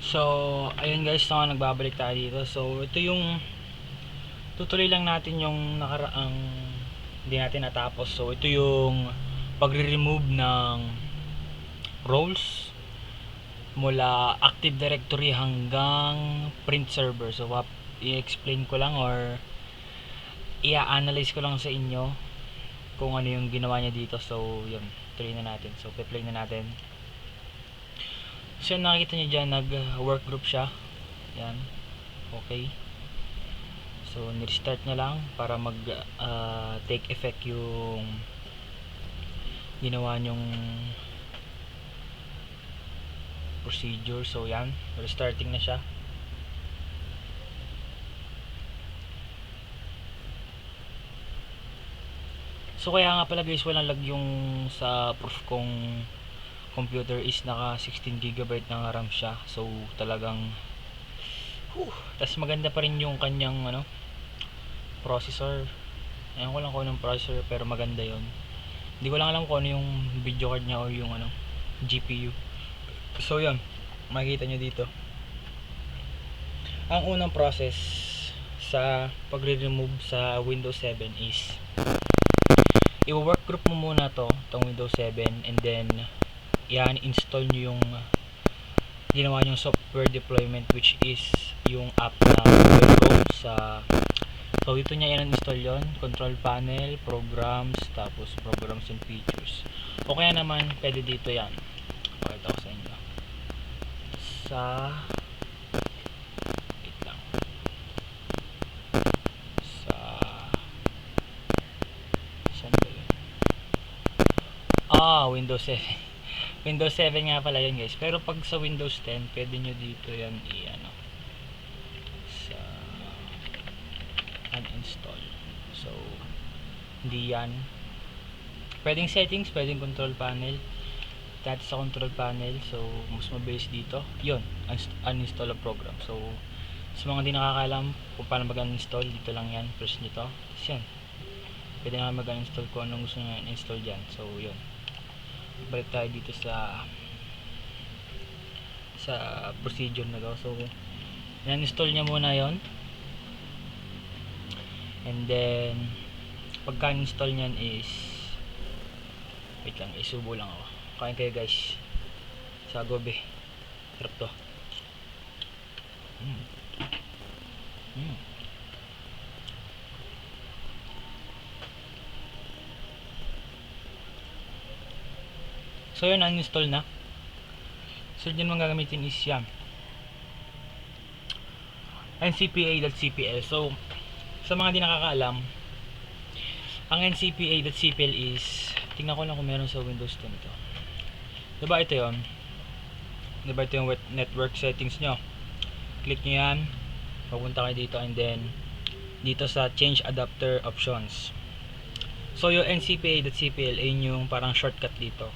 So, ayun guys, nagbabalik tayo dito. So, ito yung tutuloy lang natin yung nakaraang hindi natin natapos. So, ito yung pagre-remove ng roles mula Active Directory hanggang print server. So, i-explain ko lang or i-analyze ko lang sa inyo kung ano yung ginawa niya dito. So, yun, tuloy na natin. So, play na natin. So, nakikita niyo dyan, nag-work group siya. Yan. Okay. So, nirestart niya lang para take effect yung ginawa niyong procedure. So, yan. Restarting na siya. So, kaya nga pala guys, walang lag yung sa proof kong computer is naka 16GB ng RAM siya. So, talagang tas maganda pa rin yung kanyang processor. Ayan ko lang kung anong processor, pero maganda yon. Hindi ko lang alam kung ano yung video card niya o yung GPU. So yun, makikita nyo dito ang unang process sa pagre-remove sa Windows 7 is i-work group mo muna tong Windows 7, and then yan, install nyo yung ginawa nyong software deployment, which is yung app na Chrome sa. So dito niya install yon, control panel, programs, tapos programs and features. O kaya naman pwede dito yan, pakita ko sa inyo sa wait lang, sa saan ba yun? Windows 7. Windows 7 nga pala yun guys, pero pag sa Windows 10 pwede nyo dito yan sa uninstall. So hindi yan pwedeng settings, pwedeng control panel. Dati sa control panel, so mas mabilis dito yun, uninstall a program. So sa mga hindi nakakalam kung paano mag-uninstall, dito lang yan, press nyo to, tapos yan, pwede na mag-uninstall kung anong gusto nyo install dyan. So yun, balik tayo dito sa procedure na to. So in-install nya muna yon, and then pagka install nyan is wait lang, isubo lang ako. Kain kayo guys sa gobe, sarap to. So yun, uninstall na. So dyan mga gagamitin is yan, ncpa.cpl. So sa mga di nakakaalam, ang ncpa.cpl is, tingnan ko lang kung meron sa Windows 10 ito. Diba ito yun? Diba ito yung network settings nyo? Click nyo yan, papunta kayo dito, and then dito sa change adapter options. So yung ncpa.cpl ay yung parang shortcut dito.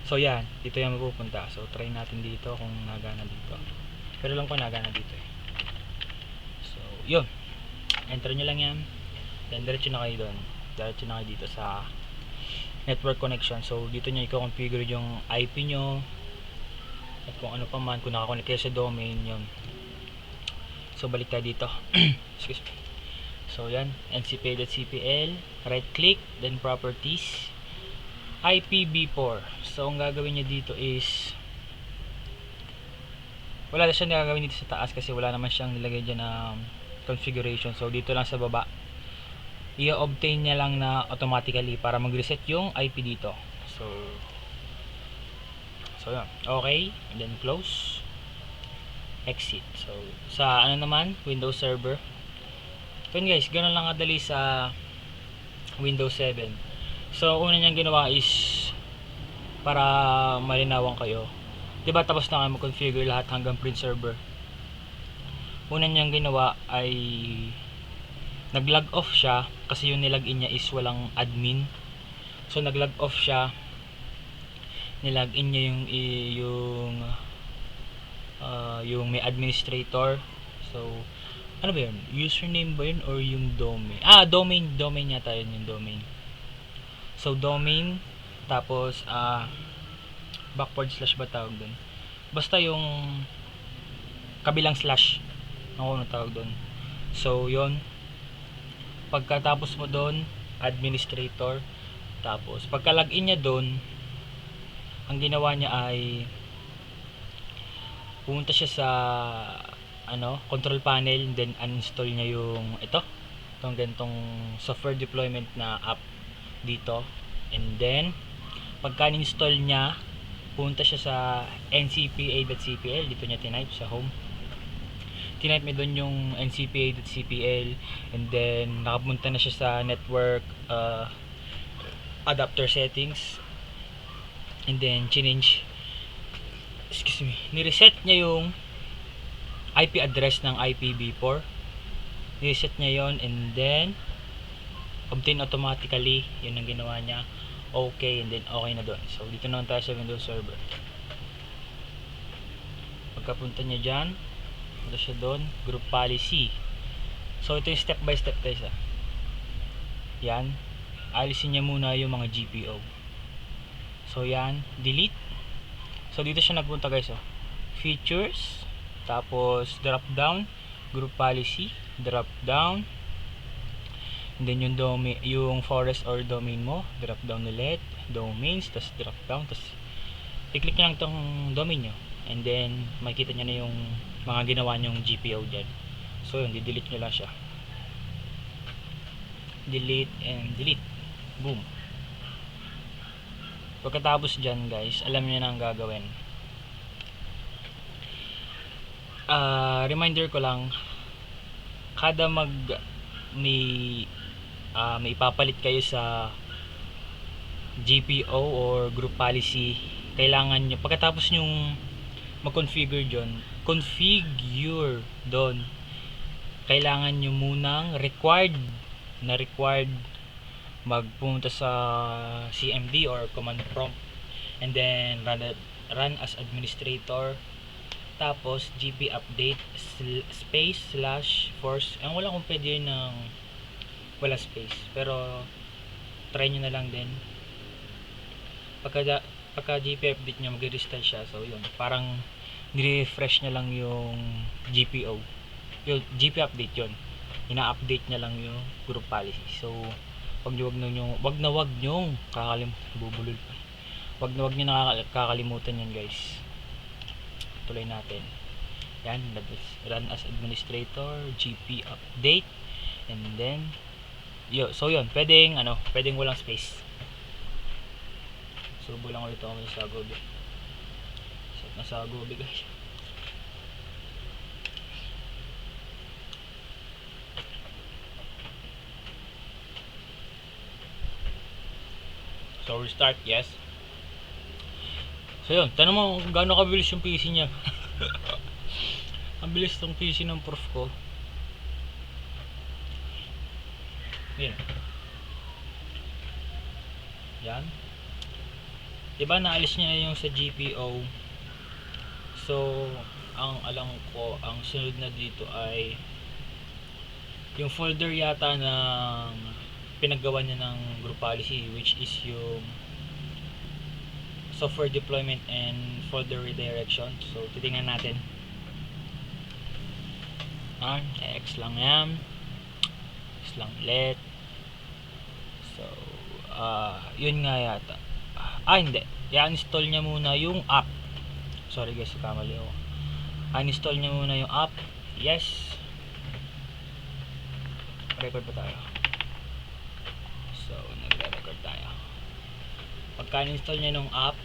So yan, dito yan mapupunta. So try natin dito kung nagana dito. Pero lang ko nagana dito eh. So yun, enter nyo lang yan, then diretso na kayo doon. Diretso na kayo dito sa network connection. So dito nyo i-configure yung IP nyo at kung ano pa man, kung nakakonect kayo sa domain yun. So balik tayo dito. Excuse me. So yan, ncpa.cpl, right click, then properties, IPv4. So ang gagawin nyo dito is, wala na siyang gagawin dito sa taas kasi wala naman siyang nilagay dyan na configuration. So dito lang sa baba, i-obtain niya lang na automatically para mag-reset yung IP dito. So yun, okay, and then close, exit. So sa naman, Windows Server. So yun guys, ganoon lang kadali sa Windows 7. So una niyang ginawa is, para malinawan kayo, diba tapos na kayo mag-configure lahat hanggang print server, una niyang ginawa ay nag-log off siya kasi yung nilagin niya is walang admin. So nag-log off siya, nilagin niya yung may administrator. So ano ba yun, username ba yun or yung domain? Domain yata yun, yung domain. So domain, tapos backward slash ba tawag dun, basta yung kabilang slash, ano tawag doon. So yon, pagkatapos mo doon, administrator, tapos pagka login niya doon, ang ginawa niya ay pumunta siya sa control panel, then uninstall niya yung itong ganitong software deployment na app dito, and then pagka install niya, pumunta siya sa ncpa.cpl, dito niya tinype sa home, tinype mo doon yung ncpa.cpl, and then nakapunta na siya sa network adapter settings, and then ni-reset niya yung IP address ng IPv4, ni-reset niya yon, and then obtain automatically, yun ang ginawa niya. Okay, and then okay na doon. So dito naman tayo sa Windows Server. Pagkapunta niya dyan, punta siya doon, group policy. So ito yung step by step guys. Yan, alisin niya muna yung mga GPO. So yan, delete. So dito siya nagpunta guys, features, tapos drop down, group policy, drop down, and then yung domain, yung forest or domain mo, drop down ulit, domains, tapos drop down, tapos i-click nyo lang itong domain nyo, and then makikita nyo na yung mga ginawa nyong GPO dyan. So yun, di-delete nyo lang siya, delete and delete, boom. Pagkatapos dyan guys, alam nyo na ang gagawin. Reminder ko lang, kada may ipapalit kayo sa GPO or group policy, kailangan nyo, pagkatapos nyong mag-configure doon, kailangan nyo munang required magpunta sa CMD or command prompt, and then run as administrator, tapos gp update space /force. Ang wala kung pwede yun ng wala space, pero try nyo na lang din. Pagka gp update nyo, mag-restart siya. So yun, parang nire-refresh na lang yung GPO, yung gp update yun, ina-update niya lang yung group policy. So wag na wag nyo kakalimutan yan guys. Tuloy natin yan, run as administrator, gp update, and then so yun, pwedeng walang space. Subo lang ulit ako sa Agobe. Set na sa Agobe guys. So restart, yes. So yun, tanong mo kung gaano kabilis yung PC niya. Ang bilis tong PC ng prof ko. Yan. Yan. Diba naalis niya yung sa GPO. So ang alam ko, ang sunod na dito ay yung folder yata ng pinagawa niya ng group policy, which is yung software deployment and folder redirection. So titingnan natin. X lang yan, X lang ulit. So yun nga yata. Hindi, i-install niya muna yung app. Sorry guys, kamali ako. Uninstall niya muna yung app. Yes. Record pa tayo. So nagre-record tayo. Pagka install niya ng app,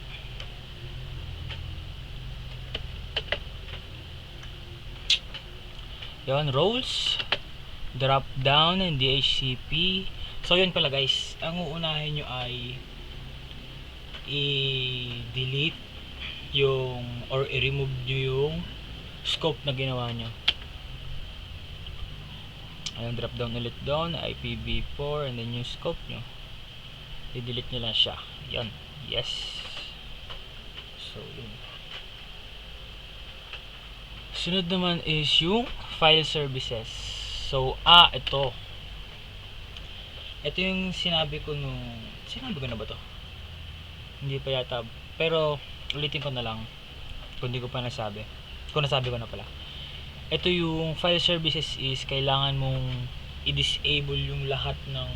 yun, roles, drop down, and DHCP. So yun pala guys, ang uunahin nyo ay i-delete yung or i-remove nyo yung scope na ginawa nyo. Ayun, drop down ulit doon, IPv4, and then yung scope nyo, i-delete nyo lang siya. Yan, yes. So yun. Sunod naman is yung file services. So ito yung sinabi ko na ba to? Hindi pa yata, pero ulitin ko na lang. kung di ko pa nasabi. Kung nasabi ko na pala. Ito yung file services is kailangan mong i-disable yung lahat ng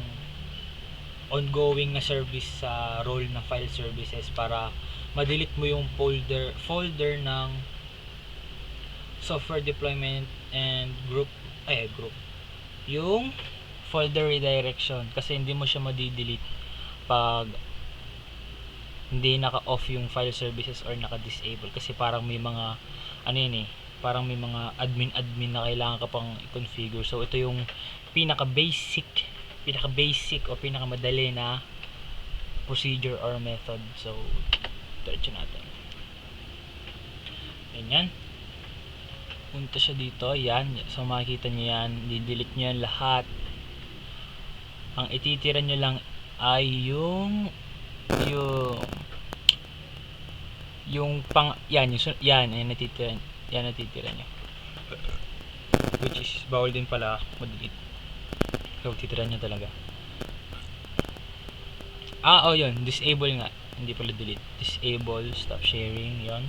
ongoing na service sa role na file services para ma-delete mo yung folder ng software deployment and group yung folder redirection, kasi hindi mo siya ma-delete pag hindi naka-off yung file services or naka-disable, kasi parang may mga parang may mga admin na kailangan ka pang i-configure. So ito yung pinaka-basic o pinakamadali na procedure or method. So diretso natin. Ganyan. Punta siya dito. Yan. So makikita nyo yan. Di-delete nyo yan lahat. Ang ititira nyo lang ay yung natitira nyo. Which is bawal din pala mag-delete. So titira nyo talaga. Yun. Disable nga. Hindi pala delete. Disable. Stop sharing. Yun.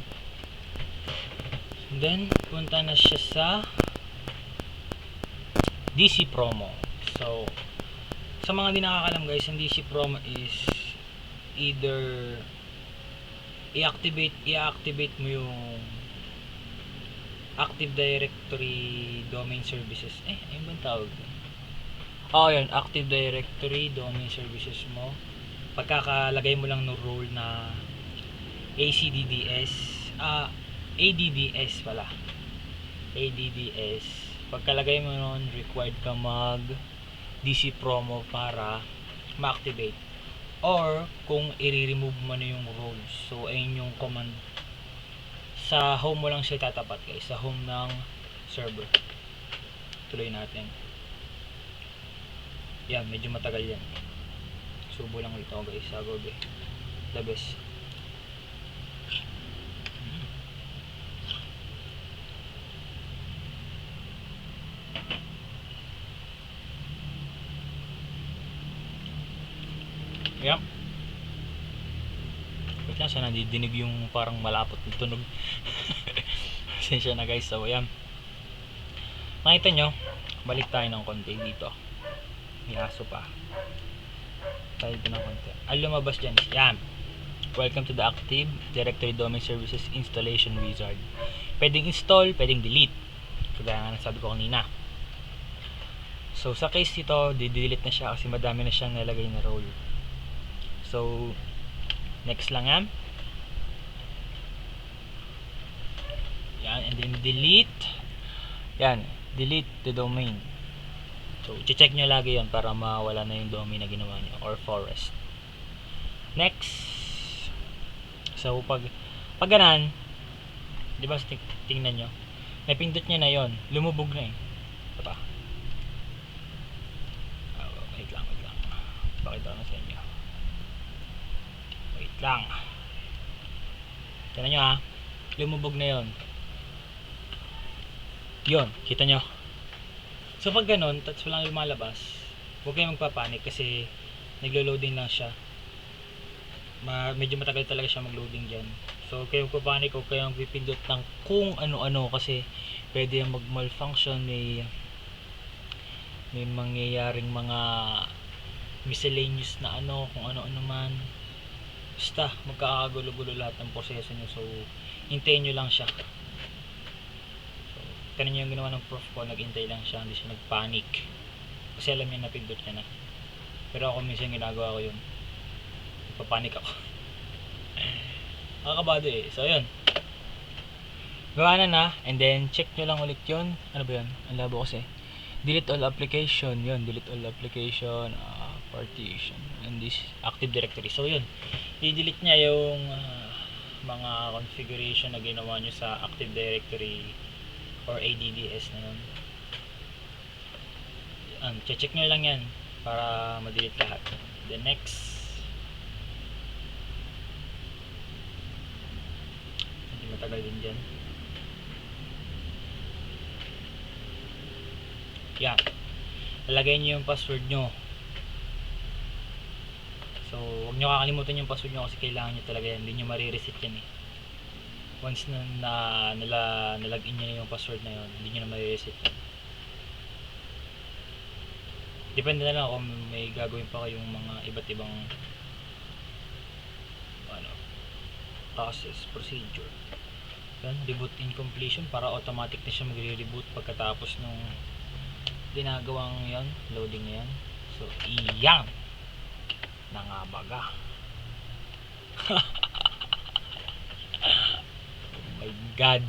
Then, punta na siya sa DC promo. So, sa mga di nakakalam guys, ang DC promo is either i-activate mo yung Active Directory Domain Services. Ayun bang tawag? Yun, Active Directory Domain Services mo. Pagkakalagay mo lang ng role na ADDS pala. ADDS. Pagkalagay mo nun, required ka mag DC promo para ma-activate. Or, kung i-remove mo na yung roles. So, ayun yung command. Sa home mo lang siya tatapat guys. Sa home ng server. Tuloy natin. Yan, medyo matagal yan. Subo lang ito guys. Sa Adobe. The best. Yep. Wait lang, sana didinig yung parang malapot na tunog. Pasensya na guys. So, yan. Nakita nyo, balik tayo ng konti dito. May aso pa. Tayo dito ng konti. Ang lumabas dyan is, yan. Welcome to the Active Directory Domain Services Installation Wizard. Pwedeng install, pwedeng delete. Kagaya nga nasabi ko kanina. So, sa case dito, di-delete na siya kasi madami na siyang nalagay na role. So, next lang yan. Yan, and then delete. Yan, delete the domain. So, i-check nyo lagi yan para mawala na yung domain na ginawa nyo or forest. Next. So, pag ganan, di ba tingnan nyo, napindot nyo na yon, lumubog na eh. Diba? Wait lang. Pakita ko sa inyo. Wait lang. Tignan nyo ha. Lumubog na yon. Yon, kita nyo. So pag ganun, tapos walang lumalabas, huwag kayong magpapanik kasi naglo-loading lang siya. Medyo matagal talaga siya mag-loading dyan. So huwag kayong magpapanik, huwag kayong pipindot ng kung ano-ano kasi pwede yung mag-malfunction, may mangyayaring mga miscellaneous na kung ano-ano man. Basta magkakagulo-gulo lahat ng proseso nyo. So hintayin nyo lang siya. So kanin yung ginawa ng prof ko, naghintay lang siya, hindi siya nagpanic kasi alam niya napindot niya na. Pero ako minsan ginagawa ko yun, nagpapanik ako. Nakakabado eh. So yun, gawa na, and then check nyo lang ulit yun. Ano ba yun? Ang labo kasi. Delete all application. Yun, delete all application, partition, and this Active Directory. So yun, i-delete niya yung mga configuration na ginawa nyo sa Active Directory or ADDS na yun. Check nyo lang yan para ma-delete lahat. The next, hindi matagal din dyan. Yan, lalagay nyo yung password nyo. So huwag nyo kakalimutan yung password nyo kasi kailangan nyo talaga yan, hindi nyo marireset yan eh. Once nalagin niyo na yung password na yun, hindi niyo na ma-reset yun. Depende na lang kung may gagawin pa kayong mga iba't ibang process, procedure. Yan, reboot in completion, para automatic na siya magre-reboot pagkatapos nung ginagawang yan, loading na yan. So, iyan nangabaga. Oh my god.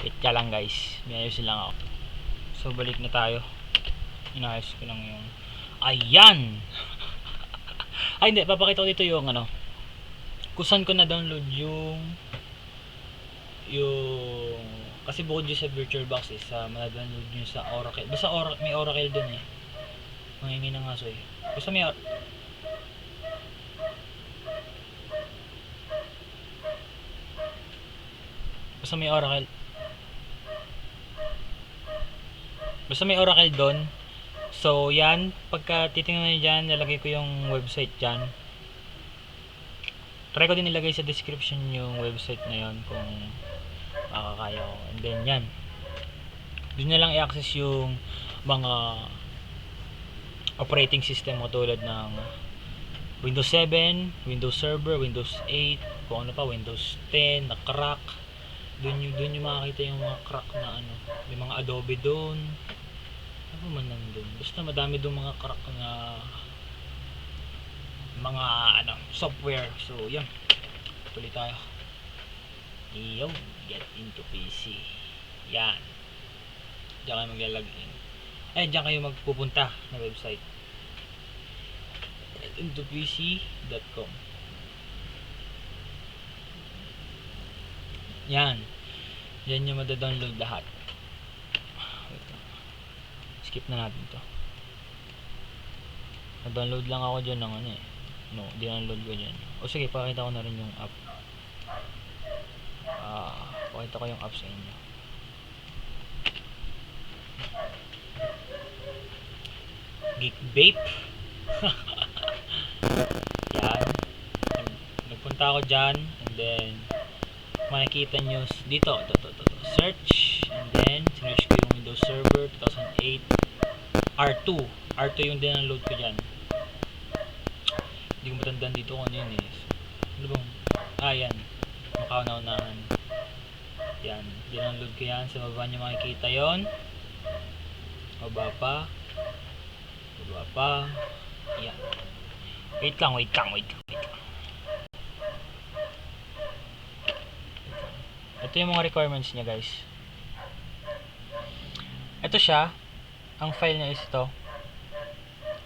Wait ka lang guys, may ayusin lang ako. So balik na tayo. Inayos ko lang yung ayan. Ay hindi, papakita ko dito yung kung saan ko na download yung kasi bukod dyan sa VirtualBox is ma-download nyo sa Oracle. Basta may Oracle dun eh. Mangingi ng aso eh. Basta may Oracle. Basta may Oracle doon. So yan, pagka titingnan nyo dyan, nalagay ko yung website dyan. Try ko din nilagay sa description yung website na yon kung makakaya ko. And then yan, doon na lang i-access yung mga operating system mo tulad ng Windows 7, Windows Server, Windows 8, kung ano pa, Windows 10 na crack. Doon yung makakita yung mga crack na may mga Adobe doon. Ano man nandun, basta madami doon mga crack na mga software. So yan, tuloy tayo. Yo, get into PC. Yan, diyan kayo maglalagin. Diyan kayo magpupunta na website, getintopc.com. Yan, diyan nyo madadownload lahat. Skip na natin to. Na-download lang ako dyan ng dindownload ko dyan. O sige, pakita ko na rin yung app. Pakita ko yung app sa inyo. Geekvape. Yan. Nagpunta ako dyan, and then makikita nyo dito, search, and then sinerch ko yung Windows Server 2008 R2 yung dindownload ko dyan. Hindi ko matandaan dito kung ano yun eh. Ano bang yan, makauna-unahan. Yan, dindownload ko yan. Sa baba nyo makikita yon. Baba pa. Yan. Wait lang. Ito yung mga requirements niya guys. Ito siya. Ang file niya is ito.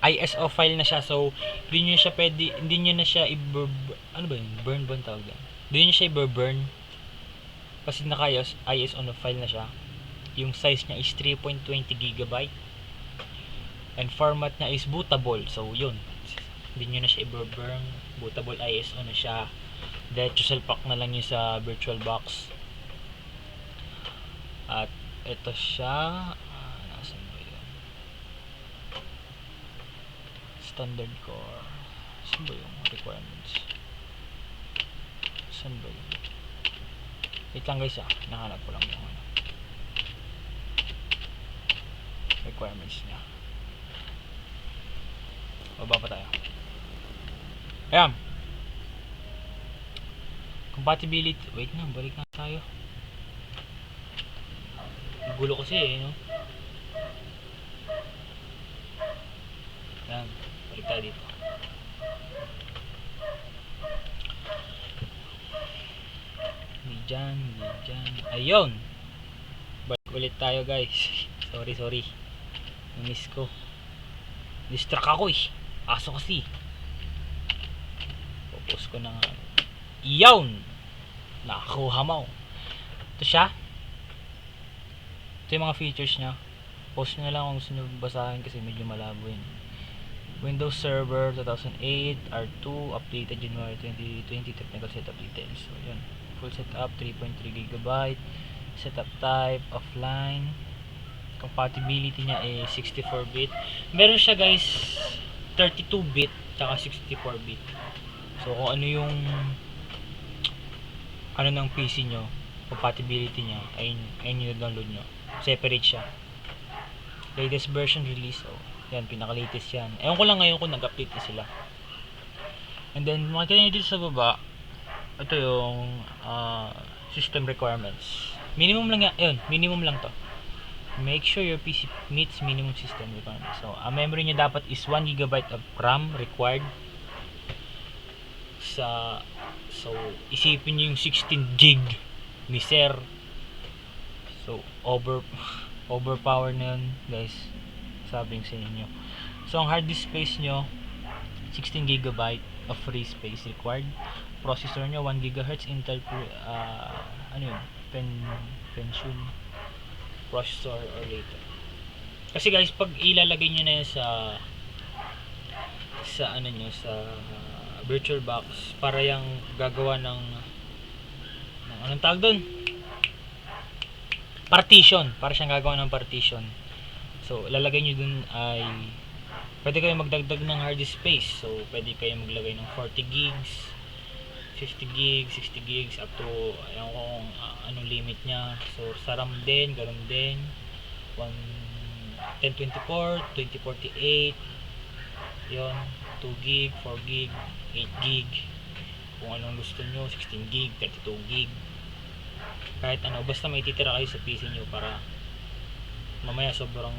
ISO file na siya. So hindi nyo na siya burn ba ang tawag yan? Hindi nyo siya i-burn kasi naka-ISO na file na siya. Yung size niya is 3.20 GB and format niya is bootable. So yun, hindi nyo na siya i-burn, bootable ISO na siya. Diretso salpak na lang yun sa VirtualBox. At ito siya, nasan ba yun? Standard core. Saan ba yung requirements? Saan ba yun? Wait lang guys, nahanap ko lang yung requirements niya. Baba pa tayo. Ayan, compatibility. Wait na, balik na tayo. Gulo kasi no? Ayan, balik tayo dito. Hindi dyan. Ayun, balik ulit tayo guys. Sorry, miss ko, distract ako aso kasi. Post ko na nga. Iyon, nakakuha mo. Ito siya. Ito yung mga features niya. Post nyo na lang kung gusto nyo basahin kasi medyo malabo yun. Windows Server 2008 R2 updated January 2020. Technical setup details. So yun, full setup 3.3 GB. Setup type offline. compatibility niya is 64-bit. Meron siya guys 32-bit tsaka 64-bit. So kung ano yung ng PC nyo, compatibility niya, ayun yung download nyo. Separate siya. Latest version release, yan, pinaka-latest yan. Ewan ko lang ngayon kung nag-update na sila. And then, makikita nyo dito sa baba, ito yung system requirements. Minimum lang yan, yun, minimum lang to. Make sure your PC meets minimum system requirements. So, ang memory nyo dapat is 1GB of RAM required. So, isipin nyo yung 16GB ni Sir. So, overpower na yun, guys. Sabi sa inyo. So, ang hard disk space nyo, 16GB of free space required. Processor nyo, 1GHz Intel Pentium processor or later. Kasi guys, pag ilalagay nyo na yan sa virtual box, para yung gagawa ng anong tawag doon? Partition. Para siyang gagawa ng partition. So, lalagay nyo dun ay pwede kayo magdagdag ng hard disk space. So, pwede kayo maglagay ng 40 gigs, 50 gigs, 60 gigs, up to ayaw ko kung anong limit nya. So, sa RAM din, ganoon din. 1024, 2048, yun, 2 gig, 4 gig, 8 gig. Kung anong gusto nyo, 16 gig, 32 gig. Kahit ano, basta may titira kayo sa PC nyo para mamaya sobrang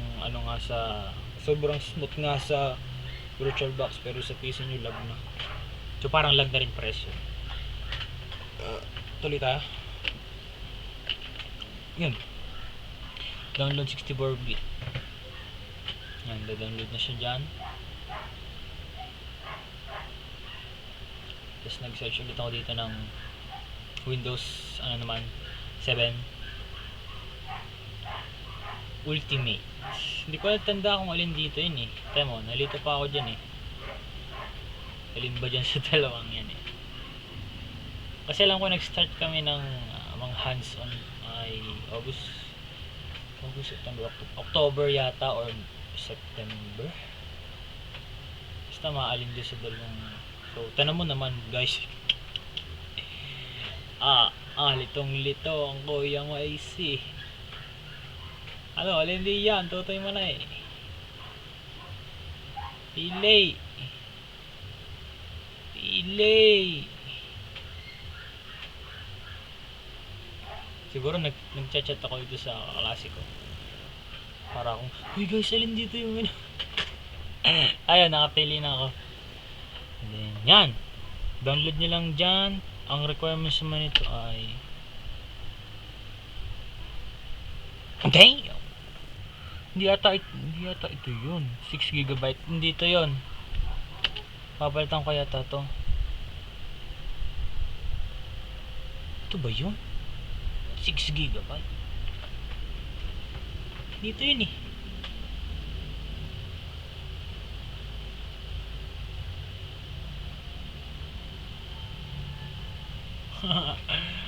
sobrang smooth nga sa virtual box, pero sa PC nyo lag na. So parang lag na rin presyo. Tuloy tayo. Yun. Download 64-bit. Yan, download na siya dyan. Tapos nag-search ulit ako dito ng Windows 7 Ultimate. Hindi ko tanda kung alin dito yun eh. Temo, nalito pa ako dyan eh. Alin ba dyan sa dalawang yan eh. Kasi alam ko nag-start kami ng mga hands-on ay September, October yata or September. Basta maalin din sa dalawang. So, tanong mo naman guys. Litong-lito ang kuya mo ay si. Alin di yan, tutoy mo na eh. Delay. Siguro nag-chat ako dito sa kaklase ko. Para akong, hey guys, alin dito yung ayun, nakapili na ako. And then, yan. Download nyo lang dyan. Ang requirements naman nito ay damn! Hindi yata ito yun. 6GB. Hindi ito yun. Papalitan ko yata to. Ito ba yun? 6GB. Dito yun eh.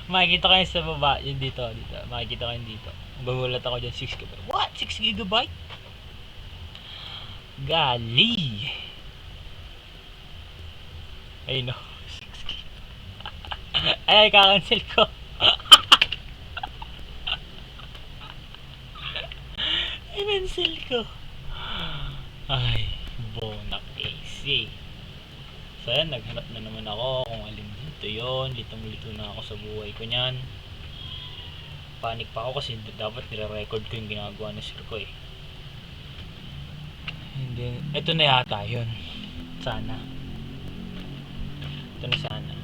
Makikita kayo sa baba. Yun dito. Makikita kayo dito. Bagulat ako dyan. 6GB. What? 6GB? Gali. Ay no. 6GB. Ay, kakancel ko. I-cancel ko. Ay, bonak AC. So yan, naghanap na naman ako kung alin dito yun. Litong-lito na ako sa buhay ko nyan. Panic pa ako kasi dapat nire-record ko yung ginagawa ng sir ko eh. And then, ito na yata yun. Sana. Ito na sana.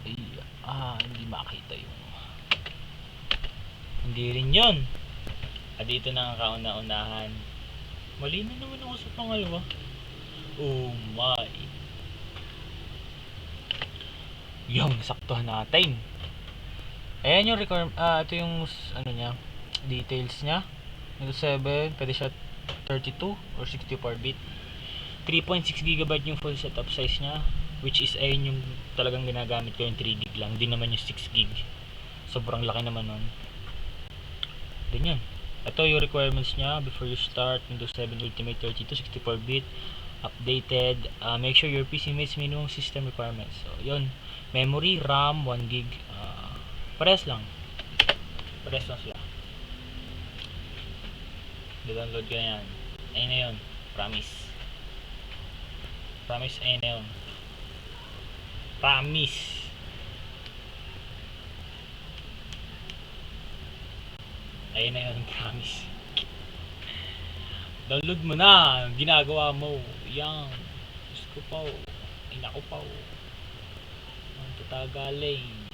Ay, hindi makita yung hindi rin yun. Dito na ang kauna-unahan. Mali na naman ako sa pangalawa. Oh my. Yung nasaktuhan natin. Ayan yung ito yung niya, details niya. Ito 7, pwede siya 32 or 64-bit. 3.6GB yung full setup size niya, which is ayun yung talagang ginagamit ko, yung 3GB lang, hindi naman yung 6GB. Sobrang laki naman nun. Then yun. Ito yung requirements niya before you start Windows 7 Ultimate 32 64-bit updated. Make sure your PC meets minimum system requirements. So yun, memory, RAM 1 gig. Parehas lang sila. I-download ko na yan. Ayun na yun, promise, ayun na yun, promise. Ayun na yun, promise. Download mo na, ginagawa mo. Yan. Diyos ko pa. Inako pa. Ang tatagaling.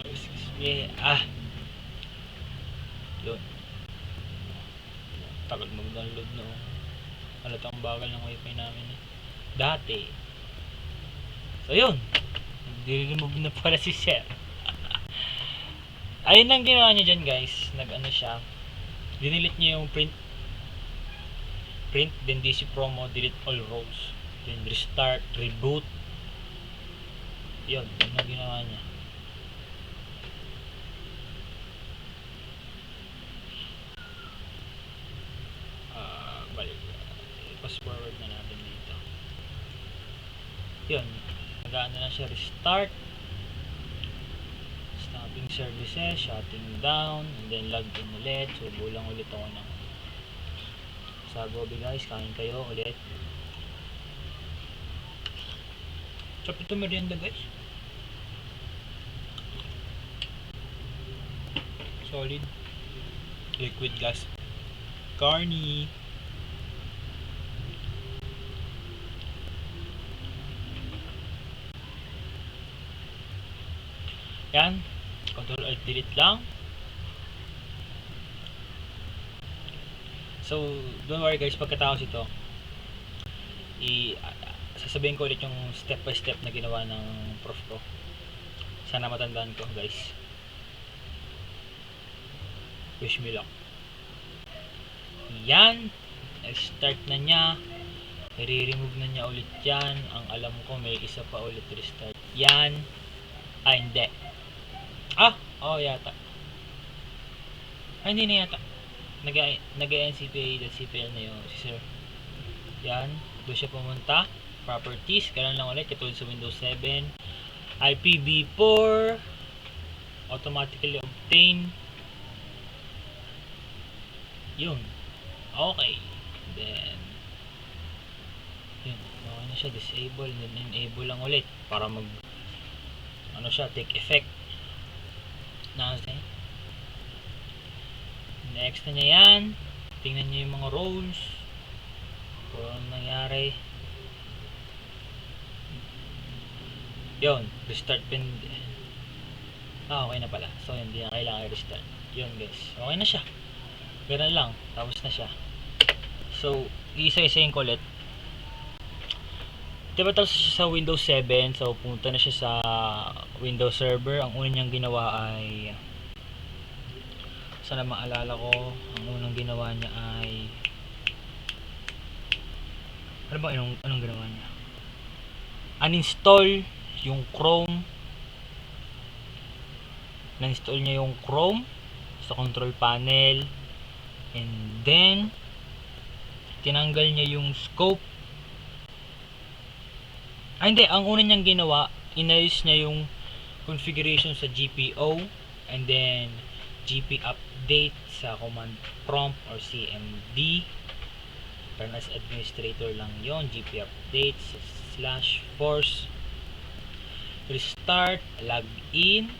Excuse me. Yun. Tagal mag-download no. Halatang bagal ng wifi namin dati. So yun, di-remove na pala si Sir. Ayun lang ginawa niya dyan guys. Nag-ano siya, dinilit niya yung print, then DC promo, delete all rows, then restart, reboot. Yun ang ginawa niya. Balik, fast forward na natin dito. Yun, nag-ano na siya, restart, stopping services, shutting down, and then log in ulit. So bulang ulit ako ng sagobi guys, kain kayo ulit. Chop ito merienda guys, solid liquid gas carny. Yan, Control Alt Delete lang. So don't worry guys, pagkatapos ito sasabihin ko ulit yung step by step na ginawa ng prof ko. Sana matandaan ko guys. Wish me luck. Yan, start na niya, i-remove na niya ulit yan. Ang alam ko may isa pa ulit restart yan. Hindi. Yata. Hindi na yata. Nag-NCPA.cpl na yung si Sir. Yan, doon siya pumunta. Properties, ganun lang ulit, katulad sa Windows 7. IPv4 automatically obtain. Yun. Okay. Then yun, okay na siya, disable, then enable lang ulit para mag take effect. Next na niya yan. Tingnan niyo yung mga roles kung anong nangyari. Yun, restart pin. Okay na pala. So hindi na kailangan i-restart. Yun guys, okay na siya. Ganun lang, tapos na siya. So isa-isayin ko ulit. Diba tapos siya sa Windows 7, so pumunta na siya sa Windows Server. Ang unang niyang ginawa ay, sana maalala ko, ang unang ginawa niya ay, ano ba anong ginawa niya? Uninstall yung Chrome. Na-install niya yung Chrome sa control panel, and then tinanggal niya yung scope. Hindi, ang una niyang ginawa, inayos niya yung configuration sa GPO, and then GP update sa command prompt or CMD. Turn as administrator lang yon. GP update /force restart, login.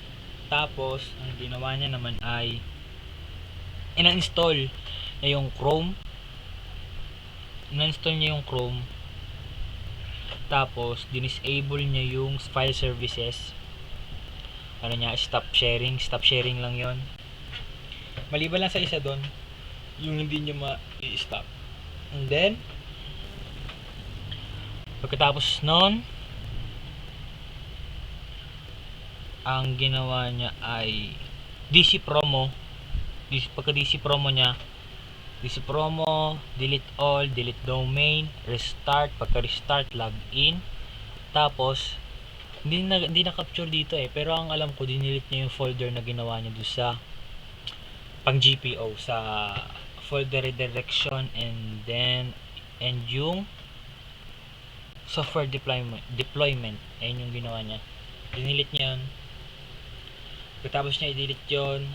Tapos ang ginawa niya naman ay ina-install niya yung Chrome. Ina-install niya yung Chrome. Tapos disable niya yung file services. Stop sharing lang yon. Maliban lang sa isa doon, yung hindi niya ma-i-stop. And then pagkatapos noon, ang ginawa niya ay DC promo. Pagka DC promo niya, DC promo, delete all, delete domain, restart. Pagka restart, log in. Tapos Hindi na capture dito eh, pero ang alam ko dinilit niya yung folder na ginawa niya doon sa pang GPO sa folder redirection, and yung software deployment ayun yung ginawa niya. Dinilit niya yun. Pagkatapos niya i-delete yun,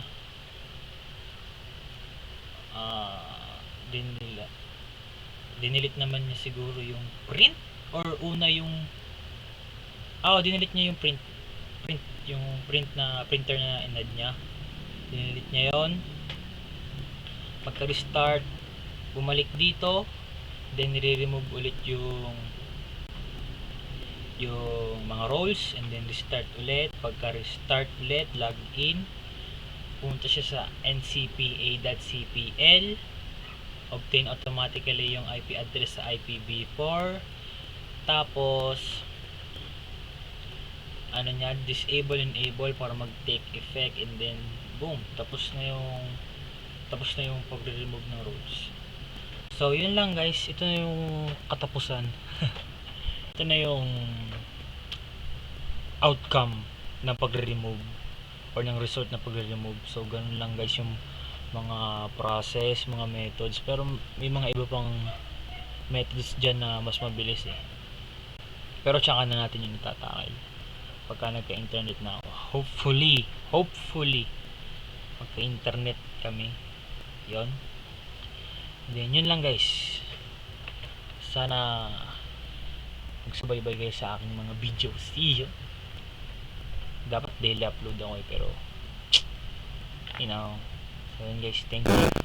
dinilit naman niya siguro yung print, or una yung dinilit niya yung print yung na printer na inad niya. Dinilit niya yon. Pagka-restart, bumalik dito, then nire-remove ulit yung mga roles, and then restart ulit. Pagka-restart ulit, log in, punta siya sa ncpa.cpl, obtain automatically yung IP address sa IPv4, tapos disable and enable para mag-take effect, and then boom, tapos na yung pagre-remove ng roles. So yun lang guys, ito na yung katapusan. Ito na yung outcome ng pagre-remove or ng result na pagre-remove. So ganun lang guys yung mga process, mga methods, pero may mga iba pang methods dyan na mas mabilis eh, pero tsaka na natin yung itatakal pagka nagka-internet na ako. Hopefully magka-internet kami. Yon. Then yun lang guys, sana magsubaybay kayo sa aking mga videos. Dapat daily upload ako pero so yun guys, thank you.